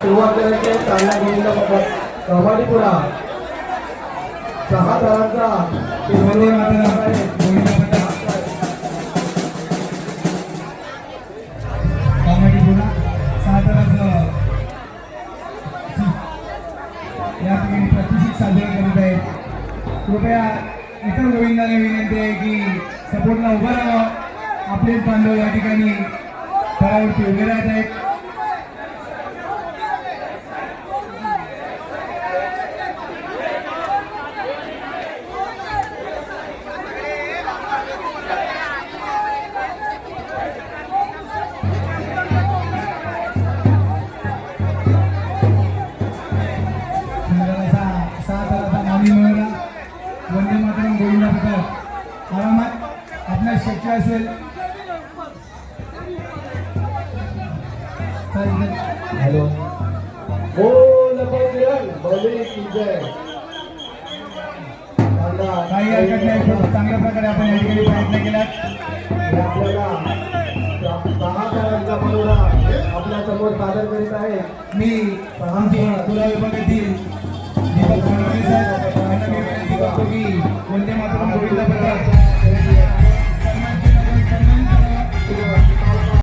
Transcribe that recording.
सुरुवात करायची आहे. चांगला गोविंदा पथक कबाडीपुरा 6 धावांचा वंदे मातरम गोविंदा पथक कबाडीपुरा 6 धावांचा या ठिकाणी प्रतिष्ठित साजरा करत आहेत. कृपया इतर गोविंदाने विनंती आहे की सपोर्टला उभं राहावं. आपलेच बांधव या ठिकाणी तळावरती उभे राहत आहेत. वंदे मातरम गोविंदा पथक आरामात आपल्यास शक्य असेल हॅलो बोल बजरंग बली की जय. काही हरकत नाही. खूप चांगल्या प्रकारे आपण या ठिकाणी प्रयत्न केलात. आपल्याला 6 धावांचा परोडा आपल्या समोर सादर करीत आहे. मी आमचे तुला विभागातील दीपक फडणवीस साहेब यांना मी विनंती करतो की